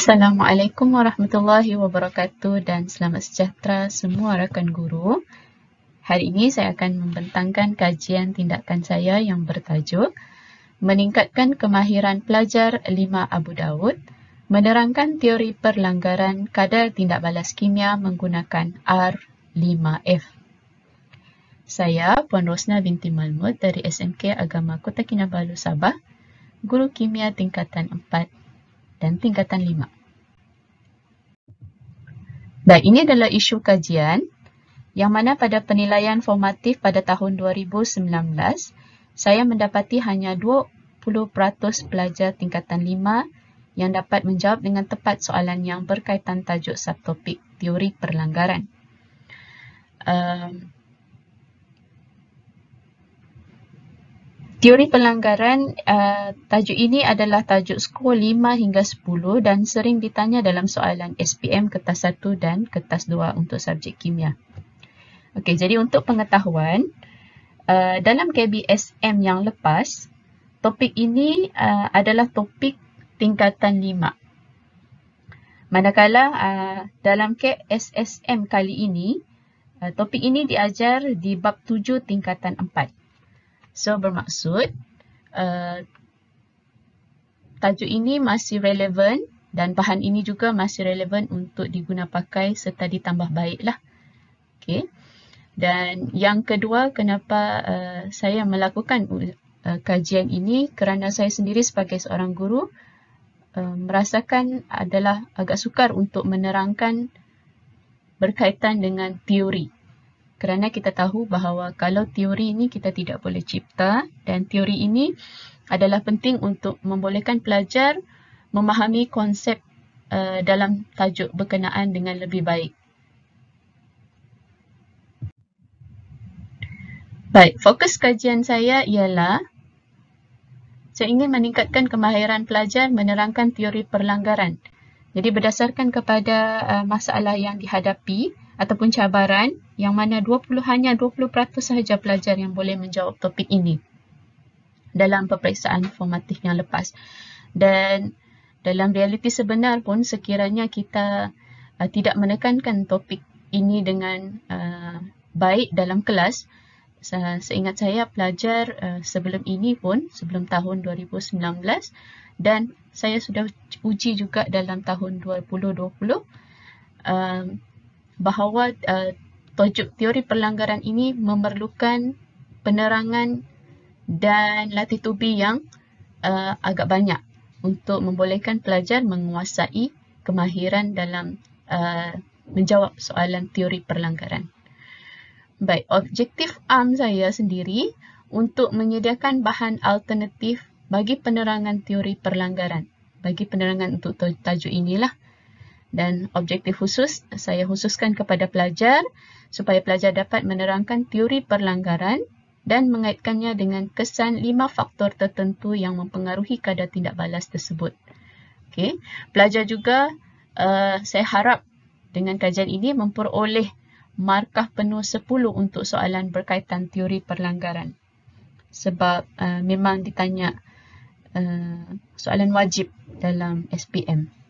Assalamualaikum warahmatullahi wabarakatuh dan selamat sejahtera semua rakan guru. Hari ini saya akan membentangkan kajian tindakan saya yang bertajuk Meningkatkan Kemahiran Pelajar 5 Abu Daud, menerangkan teori perlanggaran kadar tindak balas kimia menggunakan R5F. Saya Puan Rosna binti Malmud dari SMK Agama Kota Kinabalu, Sabah, guru kimia tingkatan 4 dan tingkatan 5. Baik, ini adalah isu kajian yang mana pada penilaian formatif pada tahun 2019, saya mendapati hanya 20% pelajar tingkatan 5 yang dapat menjawab dengan tepat soalan yang berkaitan tajuk subtopik teori perlanggaran. Teori pelanggaran, tajuk ini adalah tajuk skor 5 hingga 10 dan sering ditanya dalam soalan SPM kertas 1 dan kertas 2 untuk subjek kimia. Okey, jadi untuk pengetahuan, dalam KBSM yang lepas, topik ini adalah topik tingkatan 5. Manakala dalam KSSM kali ini, topik ini diajar di bab 7 tingkatan 4. So, bermaksud tajuk ini masih relevan dan bahan ini juga masih relevan untuk diguna pakai serta ditambah baiklah. Okey. Dan yang kedua, kenapa saya melakukan kajian ini, kerana saya sendiri sebagai seorang guru merasakan adalah agak sukar untuk menerangkan berkaitan dengan teori. Kerana kita tahu bahawa kalau teori ini kita tidak boleh cipta dan teori ini adalah penting untuk membolehkan pelajar memahami konsep dalam tajuk berkenaan dengan lebih baik. Baik, fokus kajian saya ialah saya ingin meningkatkan kemahiran pelajar menerangkan teori perlanggaran. Jadi berdasarkan kepada masalah yang dihadapi ataupun cabaran yang mana hanya 20% sahaja pelajar yang boleh menjawab topik ini dalam peperiksaan formatif yang lepas. Dan dalam realiti sebenar pun sekiranya kita tidak menekankan topik ini dengan baik dalam kelas, seingat saya pelajar sebelum ini pun, sebelum tahun 2019 dan saya sudah uji juga dalam tahun 2020 bahawa tajuk teori perlanggaran ini memerlukan penerangan dan latih tubi yang agak banyak untuk membolehkan pelajar menguasai kemahiran dalam menjawab soalan teori perlanggaran. Baik, objektif saya sendiri untuk menyediakan bahan alternatif bagi penerangan teori perlanggaran, bagi penerangan untuk tajuk inilah. Dan objektif khusus saya khususkan kepada pelajar supaya pelajar dapat menerangkan teori perlanggaran dan mengaitkannya dengan kesan 5 faktor tertentu yang mempengaruhi kadar tindak balas tersebut. Okey, pelajar juga saya harap dengan kajian ini memperoleh markah penuh 10 untuk soalan berkaitan teori perlanggaran. Sebab memang ditanya soalan wajib dalam SPM.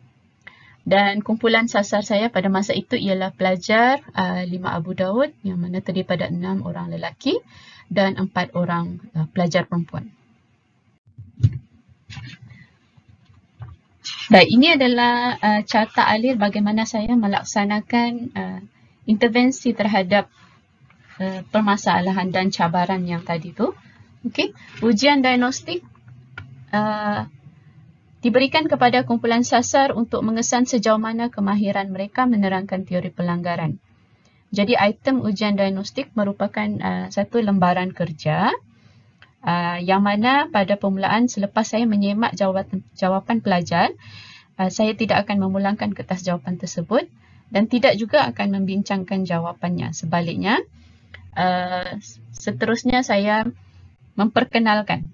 Dan kumpulan sasar saya pada masa itu ialah pelajar 5 Abu Daud yang mana terdiri pada 6 orang lelaki dan 4 orang pelajar perempuan. Baik, ini adalah carta alir bagaimana saya melaksanakan intervensi terhadap permasalahan dan cabaran yang tadi tu. Okey, ujian diagnostik diberikan kepada kumpulan sasar untuk mengesan sejauh mana kemahiran mereka menerangkan teori pelanggaran. Jadi item ujian diagnostik merupakan satu lembaran kerja yang mana pada permulaan selepas saya menyemak jawapan pelajar, saya tidak akan memulangkan kertas jawapan tersebut dan tidak juga akan membincangkan jawapannya. Sebaliknya, seterusnya saya memperkenalkan.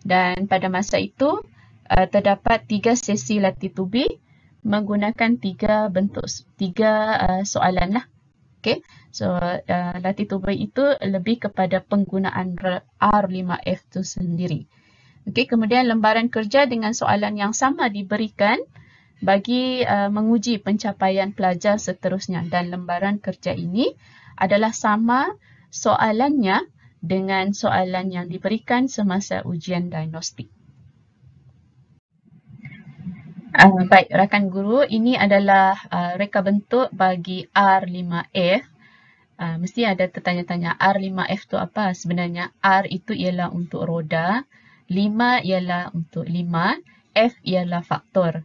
Dan pada masa itu terdapat 3 sesi latih tubi menggunakan 3 soalan lah. Okay. So latih tubi itu lebih kepada penggunaan R5F itu sendiri. Okey, kemudian lembaran kerja dengan soalan yang sama diberikan bagi menguji pencapaian pelajar seterusnya, dan lembaran kerja ini adalah sama soalannya dengan soalan yang diberikan semasa ujian diagnostik. Baik, rakan guru, ini adalah reka bentuk bagi R5F. Mesti ada tertanya-tanya, R5F tu apa? Sebenarnya R itu ialah untuk roda, 5 ialah untuk 5, F ialah faktor.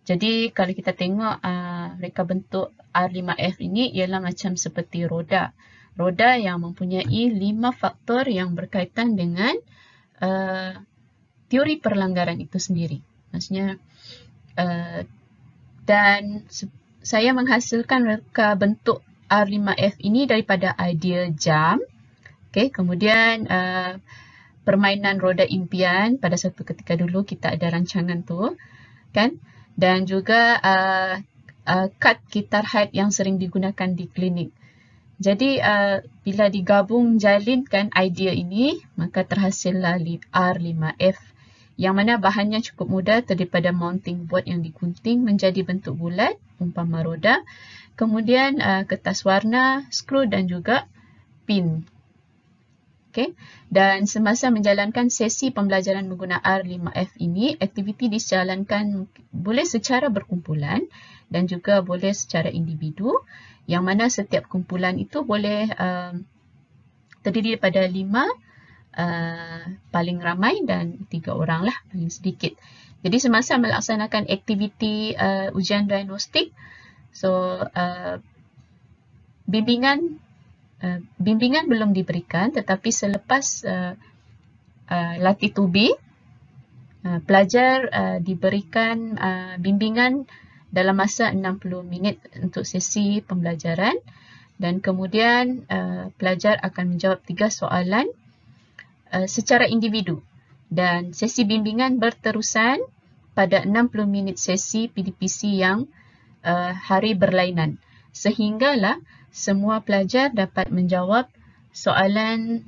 Jadi kalau kita tengok reka bentuk R5F ini ialah macam seperti roda. Roda yang mempunyai 5 faktor yang berkaitan dengan teori perlanggaran itu sendiri. Maksudnya, dan saya menghasilkan reka bentuk R5F ini daripada idea jam. Okay, kemudian permainan roda impian, pada satu ketika dulu kita ada rancangan tu, kan? Dan juga kad gitar height yang sering digunakan di klinik. Jadi bila digabung jalinkan idea ini, maka terhasillah R5F, yang mana bahannya cukup mudah, daripada mounting board yang digunting menjadi bentuk bulat, umpama roda, kemudian kertas warna, skru dan juga pin. Okay. Dan semasa menjalankan sesi pembelajaran menggunakan R5F ini, aktiviti dijalankan boleh secara berkumpulan dan juga boleh secara individu, yang mana setiap kumpulan itu boleh terdiri daripada 5 paling ramai dan 3 orang lah paling sedikit. Jadi semasa melaksanakan aktiviti ujian diagnostik, so bimbingan belum diberikan, tetapi selepas latih tubi, pelajar diberikan bimbingan dalam masa 60 minit untuk sesi pembelajaran, dan kemudian pelajar akan menjawab 3 soalan secara individu, dan sesi bimbingan berterusan pada 60 minit sesi PDPC yang hari berlainan, sehinggalah semua pelajar dapat menjawab soalan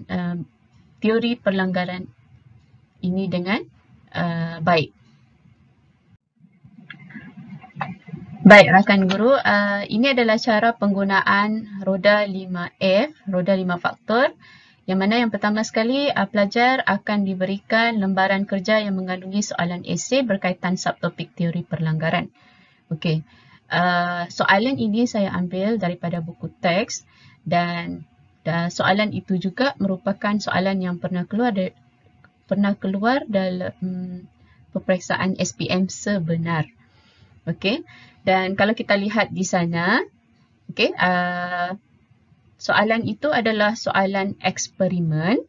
teori perlanggaran ini dengan baik. Baik, rakan guru, ini adalah cara penggunaan roda 5F, roda 5 faktor, yang mana yang pertama sekali pelajar akan diberikan lembaran kerja yang mengandungi soalan esei berkaitan subtopik teori perlanggaran. Okey. Soalan ini saya ambil daripada buku teks, dan soalan itu juga merupakan soalan yang pernah keluar dalam peperiksaan SPM sebenar. Okey, dan kalau kita lihat di sana, okey, soalan itu adalah soalan eksperimen.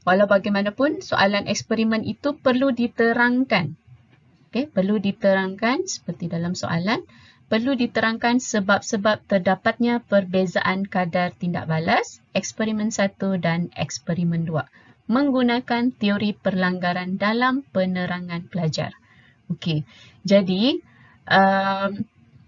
Walau bagaimanapun, soalan eksperimen itu perlu diterangkan. Okay, perlu diterangkan seperti dalam soalan, perlu diterangkan sebab-sebab terdapatnya perbezaan kadar tindak balas eksperimen 1 dan eksperimen 2 menggunakan teori perlanggaran dalam penerangan pelajar. Okey, jadi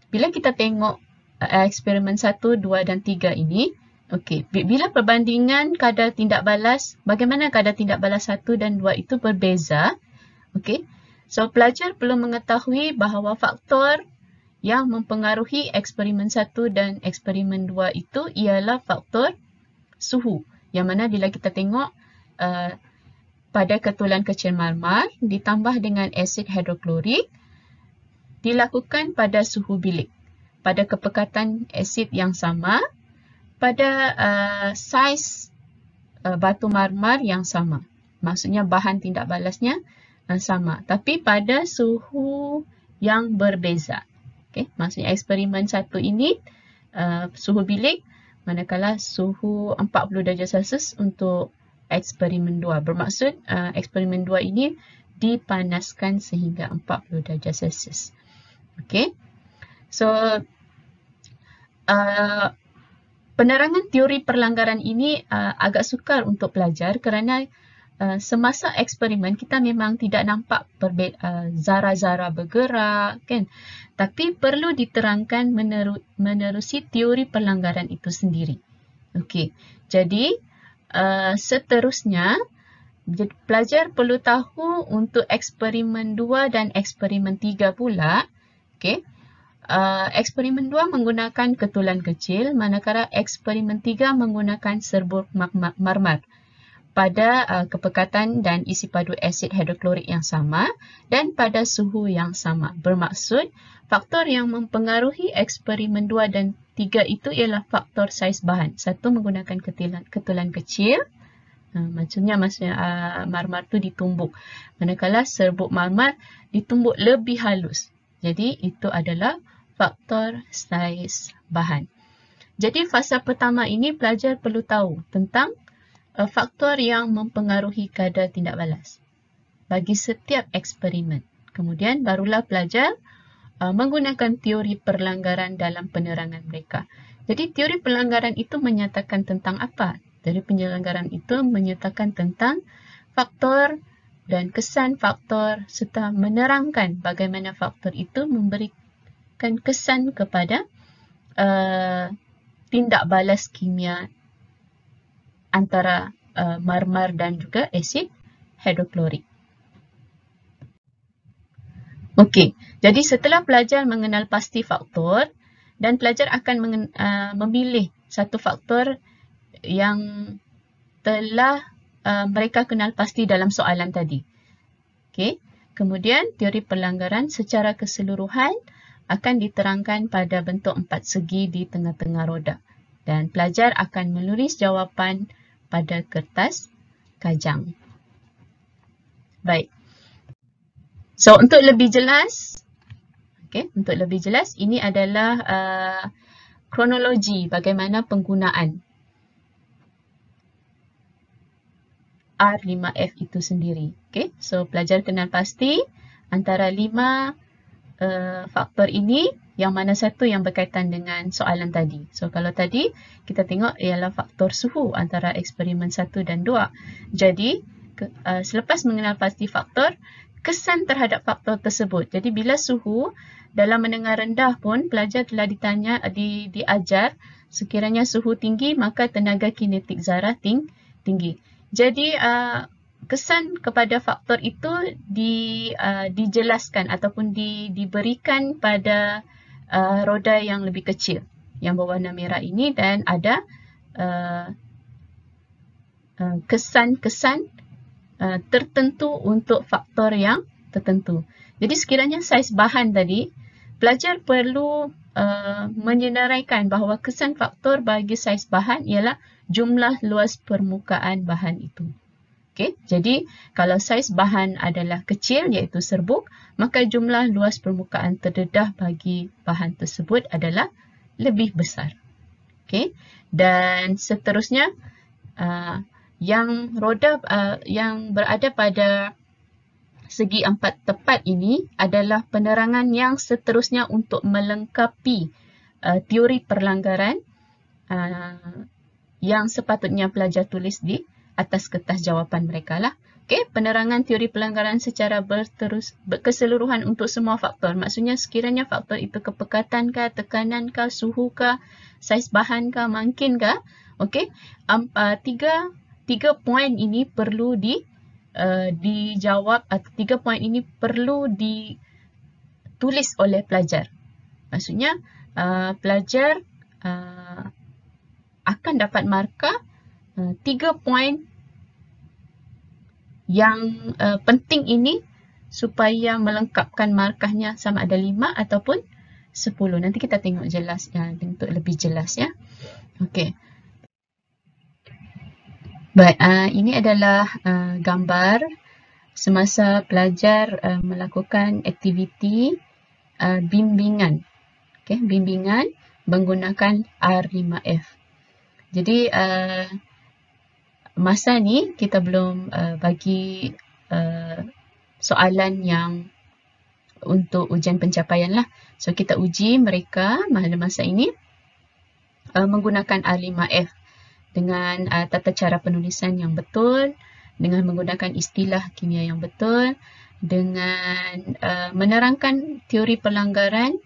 bila kita tengok eksperimen 1, 2 dan 3 ini, okey, bila perbandingan kadar tindak balas, bagaimana kadar tindak balas 1 dan 2 itu berbeza? Okey. So, pelajar perlu mengetahui bahawa faktor yang mempengaruhi eksperimen 1 dan eksperimen 2 itu ialah faktor suhu. Yang mana bila kita tengok pada ketulan kecil marmar ditambah dengan asid hidroklorik dilakukan pada suhu bilik, pada kepekatan asid yang sama, pada saiz batu marmar yang sama. Maksudnya bahan tindak balasnya sama, tapi pada suhu yang berbeza. Okay? Maksudnya eksperimen 1 ini suhu bilik, manakala suhu 40 darjah Celsius untuk eksperimen 2. Bermaksud eksperimen 2 ini dipanaskan sehingga 40 darjah Celsius. Okay? So, penerangan teori perlanggaran ini agak sukar untuk pelajar kerana semasa eksperimen kita memang tidak nampak zara-zara bergerak, kan? Tapi perlu diterangkan menerusi teori perlanggaran itu sendiri. Okey. Jadi seterusnya Pelajar perlu tahu untuk eksperimen 2 dan eksperimen 3 pula. Okey. Eksperimen 2 menggunakan ketulan kecil, manakala eksperimen 3 menggunakan serbuk marmar pada kepekatan dan isi padu asid hidroklorik yang sama dan pada suhu yang sama. Bermaksud, faktor yang mempengaruhi eksperimen 2 dan 3 itu ialah faktor saiz bahan. Satu menggunakan ketulan kecil, maksudnya marmar tu ditumbuk. Manakala serbuk marmar ditumbuk lebih halus. Jadi, itu adalah faktor saiz bahan. Jadi, fasa pertama ini pelajar perlu tahu tentang faktor yang mempengaruhi kadar tindak balas bagi setiap eksperimen. Kemudian barulah pelajar menggunakan teori pelanggaran dalam penerangan mereka. Jadi teori pelanggaran itu menyatakan tentang apa? Teori pelanggaran itu menyatakan tentang faktor dan kesan faktor serta menerangkan bagaimana faktor itu memberikan kesan kepada tindak balas kimia antara marmar dan juga asid hidroklorik. Okey, jadi setelah pelajar mengenal pasti faktor dan pelajar akan memilih satu faktor yang telah mereka kenal pasti dalam soalan tadi. Okey, kemudian teori pelanggaran secara keseluruhan akan diterangkan pada bentuk 4 segi di tengah-tengah roda dan pelajar akan menulis jawapan pada kertas kajang. Baik. So, untuk lebih jelas, ini adalah kronologi bagaimana penggunaan R5F itu sendiri. Okay, so pelajar kenal pasti antara 5 faktor ini, yang mana satu yang berkaitan dengan soalan tadi. So, kalau tadi kita tengok ialah faktor suhu antara eksperimen 1 dan 2. Jadi, selepas mengenal pasti faktor, kesan terhadap faktor tersebut. Jadi, bila suhu dalam menengah rendah pun, pelajar telah diajar sekiranya suhu tinggi, maka tenaga kinetik zarah tinggi. Jadi, kesan kepada faktor itu dijelaskan ataupun diberikan pada roda yang lebih kecil yang berwarna merah ini dan ada kesan-kesan tertentu untuk faktor yang tertentu. Jadi sekiranya saiz bahan tadi, pelajar perlu menyenaraikan bahawa kesan faktor bagi saiz bahan ialah jumlah luas permukaan bahan itu. Okay, jadi kalau saiz bahan adalah kecil iaitu serbuk, maka jumlah luas permukaan terdedah bagi bahan tersebut adalah lebih besar. Okay, dan seterusnya yang berada pada segi 4 tepat ini adalah penerangan yang seterusnya untuk melengkapi teori pelanggaran yang sepatutnya pelajar tulis di atas kertas jawapan mereka lah. Okey, penerangan teori pelanggaran secara keseluruhan untuk semua faktor. Maksudnya sekiranya faktor itu kepekatan kah, tekanan kah, suhu kah, saiz bahan kah, makin kah. Okey, tiga poin ini perlu dijawab atau 3 poin ini perlu ditulis oleh pelajar. Maksudnya pelajar akan dapat markah 3 poin yang penting ini supaya melengkapkan markahnya sama ada 5 ataupun 10. Nanti kita tengok jelas untuk lebih jelas ya. Okey. Baik, ini adalah gambar semasa pelajar melakukan aktiviti bimbingan. Okey, bimbingan menggunakan R5F. Jadi masa ni kita belum bagi soalan yang untuk ujian pencapaian lah. So kita uji mereka pada masa ini menggunakan R5F dengan tata cara penulisan yang betul, dengan menggunakan istilah kimia yang betul, dengan menerangkan teori pelanggaran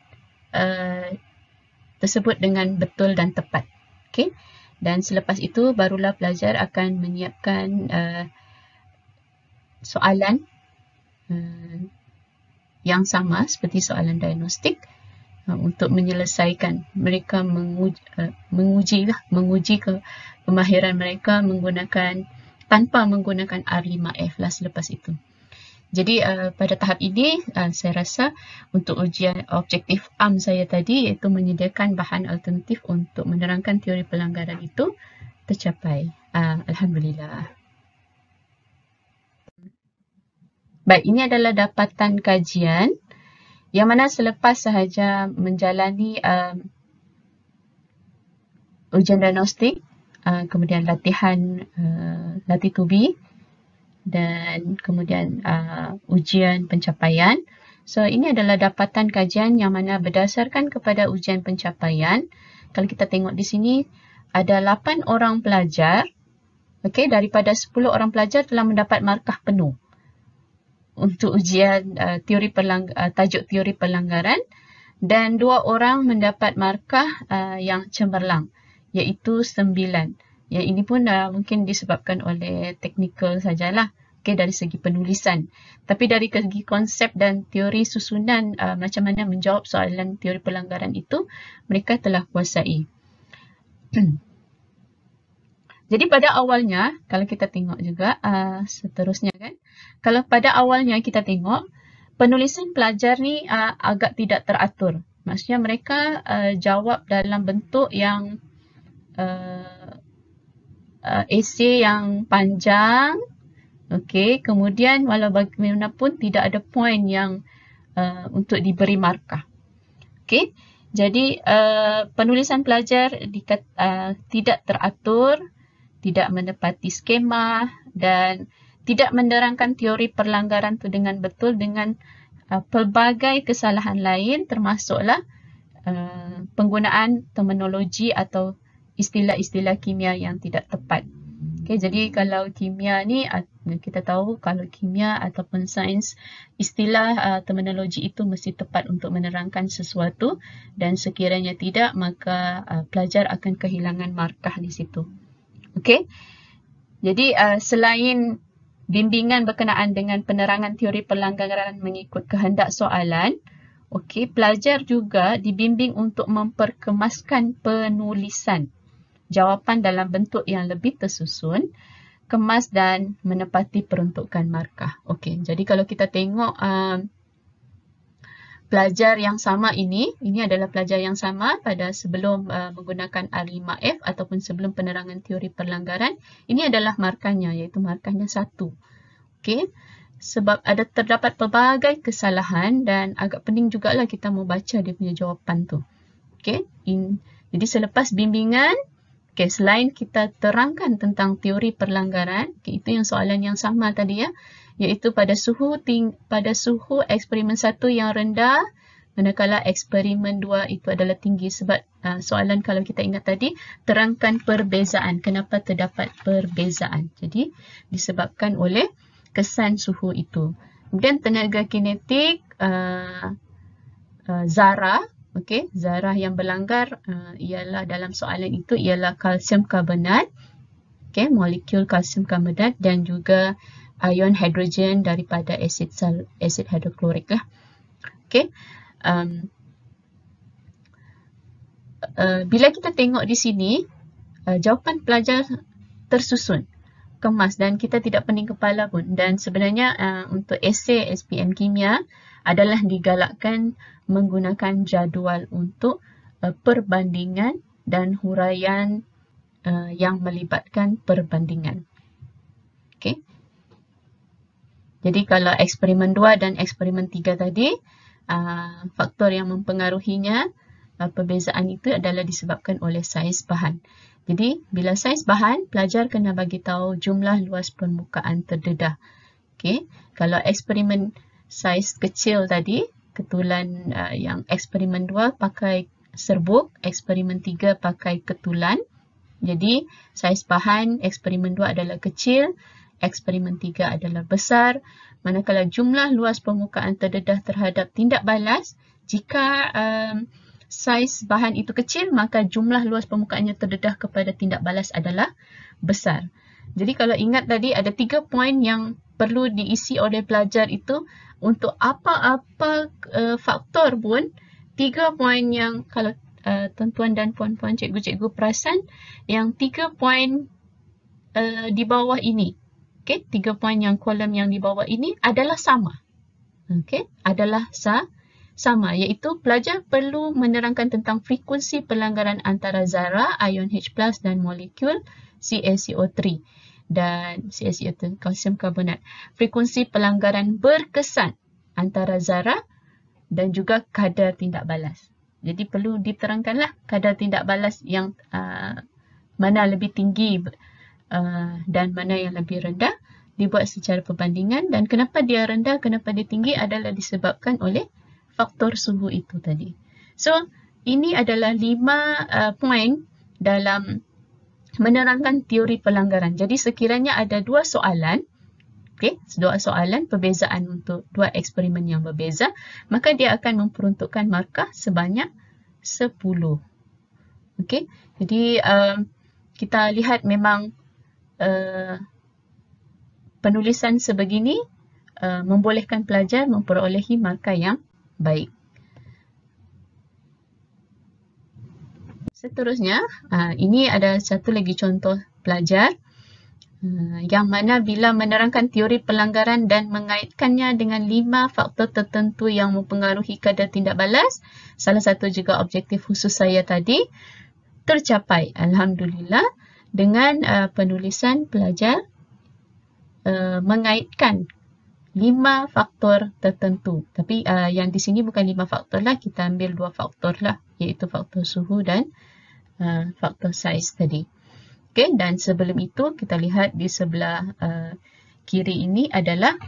tersebut dengan betul dan tepat. Okay? Dan selepas itu barulah pelajar akan menyiapkan soalan yang sama seperti soalan diagnostik untuk menyelesaikan. Mereka menguji kemahiran mereka tanpa menggunakan R5F lah selepas itu. Jadi pada tahap ini saya rasa untuk ujian objektif am saya tadi, iaitu menyediakan bahan alternatif untuk menerangkan teori pelanggaran itu, tercapai. Alhamdulillah. Baik, ini adalah dapatan kajian yang mana selepas sahaja menjalani ujian diagnostik, kemudian latihan latih tubi, dan kemudian ujian pencapaian. So, ini adalah dapatan kajian yang mana berdasarkan kepada ujian pencapaian. Kalau kita tengok di sini, ada 8 orang pelajar, daripada 10 orang pelajar telah mendapat markah penuh untuk ujian tajuk teori pelanggaran, dan 2 orang mendapat markah yang cemerlang, iaitu 9. Yang ini pun mungkin disebabkan oleh teknikal sajalah, dari segi penulisan. Tapi dari segi konsep dan teori susunan macam mana menjawab soalan teori pelanggaran itu, mereka telah kuasai. Jadi pada awalnya, kalau kita tengok juga seterusnya kan, kalau pada awalnya kita tengok, penulisan pelajar ni agak tidak teratur. Maksudnya mereka jawab dalam bentuk yang esei yang panjang, kemudian walau bagaimanapun tidak ada poin yang untuk diberi markah. Jadi penulisan pelajar tidak teratur, tidak menepati skema, dan tidak menerangkan teori pelanggaran itu dengan betul, dengan pelbagai kesalahan lain, termasuklah penggunaan terminologi atau istilah-istilah kimia yang tidak tepat. Jadi kalau kimia ni, kita tahu kalau kimia ataupun sains, istilah terminologi itu mesti tepat untuk menerangkan sesuatu, dan sekiranya tidak, maka pelajar akan kehilangan markah di situ. Jadi selain bimbingan berkenaan dengan penerangan teori pelanggaran mengikut kehendak soalan, pelajar juga dibimbing untuk memperkemaskan penulisan jawapan dalam bentuk yang lebih tersusun, kemas dan menepati peruntukan markah. Jadi kalau kita tengok pelajar yang sama ini adalah pelajar yang sama pada sebelum menggunakan R5F ataupun sebelum penerangan teori pelanggaran. Ini adalah markahnya, iaitu markahnya 1. Sebab terdapat pelbagai kesalahan dan agak pening jugalah kita mau baca dia punya jawapan tu. Jadi selepas bimbingan, selain kita terangkan tentang teori pelanggaran, itu yang soalan yang sama tadi iaitu pada suhu eksperimen 1 yang rendah, manakala eksperimen 2 itu adalah tinggi. Sebab soalan kalau kita ingat tadi, terangkan perbezaan. Kenapa terdapat perbezaan? Jadi disebabkan oleh kesan suhu itu. Kemudian tenaga kinetik, zarah. Zarah yang berlanggar ialah dalam soalan itu ialah kalsium karbonat, molekul kalsium karbonat, dan juga ion hidrogen daripada asid hidroklorik lah. Bila kita tengok di sini, jawapan pelajar tersusun, kemas, dan kita tidak pening kepala pun. Dan sebenarnya untuk esei SPM Kimia adalah digalakkan menggunakan jadual untuk perbandingan dan huraian yang melibatkan perbandingan. Jadi kalau eksperimen 2 dan eksperimen 3 tadi, faktor yang mempengaruhinya perbezaan itu adalah disebabkan oleh saiz bahan. Jadi bila saiz bahan, pelajar kena bagi tahu jumlah luas permukaan terdedah. Kalau eksperimen saiz kecil tadi, ketulan yang eksperimen 2 pakai serbuk, eksperimen 3 pakai ketulan. Jadi saiz bahan eksperimen 2 adalah kecil, eksperimen 3 adalah besar. Manakala jumlah luas permukaan terdedah terhadap tindak balas, jika saiz bahan itu kecil, maka jumlah luas permukaannya terdedah kepada tindak balas adalah besar. Jadi kalau ingat tadi ada 3 poin yang perlu diisi oleh pelajar itu untuk apa-apa faktor pun, 3 poin yang kalau tuan-tuan dan puan-puan cikgu-cikgu perasan yang 3 poin di bawah ini. Okey, 3 poin yang kolom yang di bawah ini adalah sama. Okey, adalah sama, iaitu pelajar perlu menerangkan tentang frekuensi pelanggaran antara zarah, ion H+ dan molekul CaCO3 dan CaCO2, kalsium karbonat. Frekuensi pelanggaran berkesan antara zarah dan juga kadar tindak balas. Jadi perlu diterangkanlah kadar tindak balas yang mana lebih tinggi dan mana yang lebih rendah, dibuat secara perbandingan, dan kenapa dia rendah, kenapa dia tinggi adalah disebabkan oleh faktor suhu itu tadi. So, ini adalah 5 poin dalam menerangkan teori pelanggaran. Jadi sekiranya ada 2 soalan, okey, 2 soalan perbezaan untuk 2 eksperimen yang berbeza, maka dia akan memperuntukkan markah sebanyak 10. Okey, jadi kita lihat memang penulisan sebegini membolehkan pelajar memperolehi markah yang baik. Seterusnya, ini ada satu lagi contoh pelajar yang mana bila menerangkan teori pelanggaran dan mengaitkannya dengan 5 faktor tertentu yang mempengaruhi kadar tindak balas, salah satu juga objektif khusus saya tadi, tercapai, alhamdulillah, dengan penulisan pelajar mengaitkan 5 faktor tertentu. Tapi yang di sini bukan 5 faktor lah, kita ambil 2 faktor lah, iaitu faktor suhu dan faktor saiz tadi. Okey, dan sebelum itu kita lihat di sebelah kiri ini adalah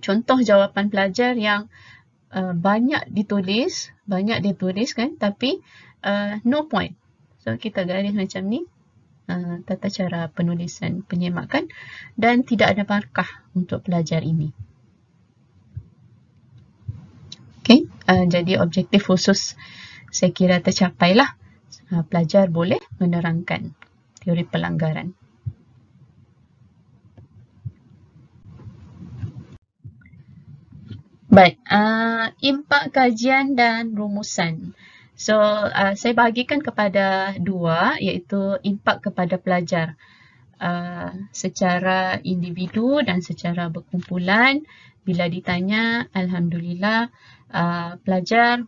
contoh jawapan pelajar yang banyak ditulis kan, tapi no point. So kita garis macam ni, tata cara penulisan penyemakan, dan tidak ada markah untuk pelajar ini. Okey, jadi objektif khusus saya kira tercapailah. Pelajar boleh menerangkan teori pelanggaran. Baik, impak kajian dan rumusan. So, saya bahagikan kepada 2, iaitu impak kepada pelajar secara individu dan secara berkumpulan. Bila ditanya, alhamdulillah, pelajar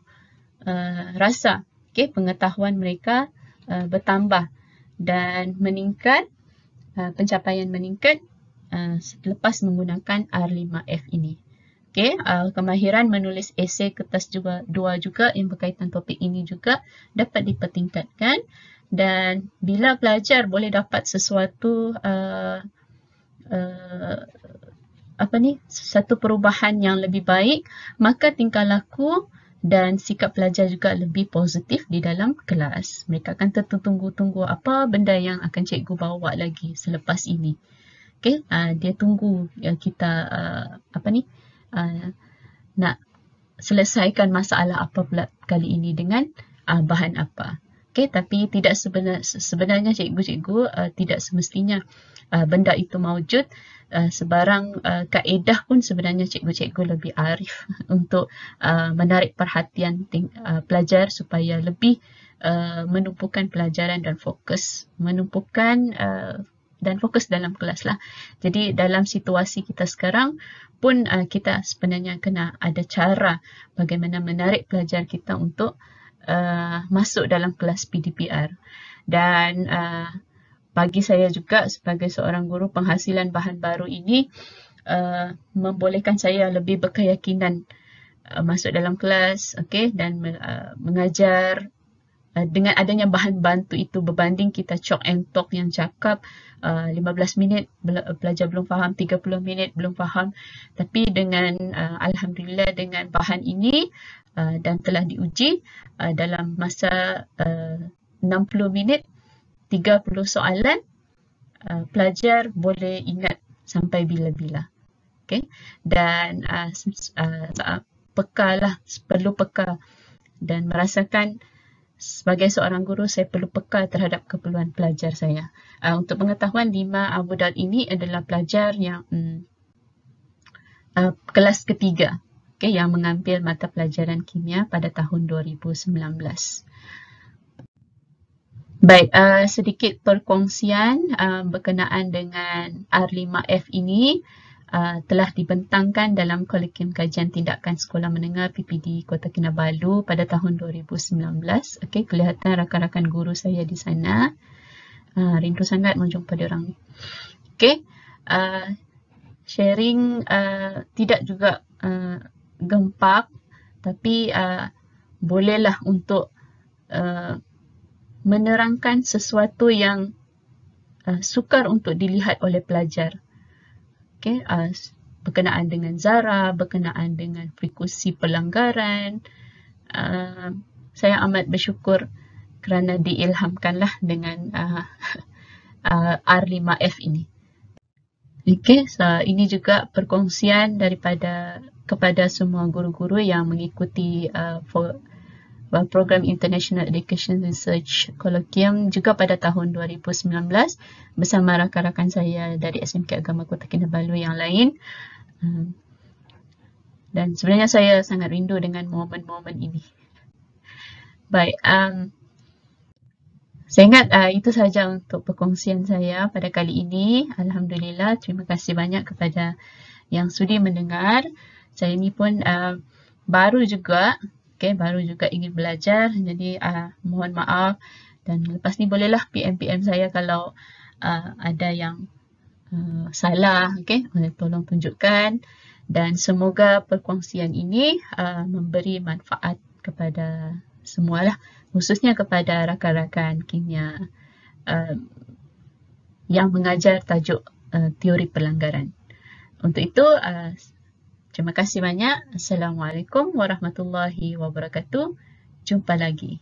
rasa pengetahuan mereka bertambah dan meningkat, pencapaian meningkat selepas menggunakan R5F ini. Okey, kemahiran menulis esei kertas juga 2 juga yang berkaitan topik ini juga dapat dipertingkatkan, dan bila pelajar boleh dapat sesuatu satu perubahan yang lebih baik, maka tingkah laku dan sikap pelajar juga lebih positif di dalam kelas. Mereka akan tertunggu-tunggu apa benda yang akan cikgu bawa lagi selepas ini. Okey, dia tunggu yang kita nak selesaikan masalah apa pula kali ini dengan bahan apa. Okey, tapi tidak sebenarnya cikgu-cikgu tidak semestinya benda itu maujud. Sebarang kaedah pun sebenarnya cikgu-cikgu lebih arif untuk menarik perhatian pelajar supaya lebih menumpukan pelajaran dan fokus dalam kelas lah. Jadi dalam situasi kita sekarang pun kita sebenarnya kena ada cara bagaimana menarik pelajar kita untuk masuk dalam kelas PDPR. Dan bagi saya juga sebagai seorang guru, penghasilan bahan baru ini membolehkan saya lebih berkeyakinan masuk dalam kelas, okey, dan mengajar dengan adanya bahan bantu itu, berbanding kita chalk and talk yang cakap 15 minit pelajar belum faham, 30 minit belum faham. Tapi dengan alhamdulillah dengan bahan ini dan telah diuji dalam masa 60 minit 30 soalan, pelajar boleh ingat sampai bila-bila. Okay? Dan peka lah, perlu peka dan merasakan sebagai seorang guru, saya perlu peka terhadap keperluan pelajar saya. Untuk pengetahuan, 5 budak ini adalah pelajar yang kelas ketiga, yang mengambil mata pelajaran kimia pada tahun 2019. Baik, sedikit perkongsian berkenaan dengan R5F ini. Telah dibentangkan dalam Kolegium Kajian Tindakan Sekolah Menengah PPD Kota Kinabalu pada tahun 2019. Kelihatan rakan-rakan guru saya di sana. Rindu sangat menjumpa diorang. Sharing tidak juga gempak, tapi bolehlah untuk menerangkan sesuatu yang sukar untuk dilihat oleh pelajar. Berkenaan dengan zara, berkenaan dengan frekuensi pelanggaran. Saya amat bersyukur kerana diilhamkanlah dengan R5F ini. Ini juga perkongsian kepada semua guru-guru yang mengikuti program International Education Research Colloquium juga pada tahun 2019 bersama rakan-rakan saya dari SMK Agama Kota Kinabalu yang lain. Dan sebenarnya saya sangat rindu dengan momen-momen ini. Baik, saya ingat itu sahaja untuk perkongsian saya pada kali ini. Alhamdulillah, terima kasih banyak kepada yang sudi mendengar. Saya ini pun baru juga ingin belajar, jadi mohon maaf, dan lepas ni bolehlah PM saya kalau ada yang salah, tolong tunjukkan, dan semoga perkongsian ini memberi manfaat kepada semualah, khususnya kepada rakan-rakan kimia yang mengajar tajuk teori pelanggaran. Untuk itu, terima kasih banyak. Assalamualaikum warahmatullahi wabarakatuh. Jumpa lagi.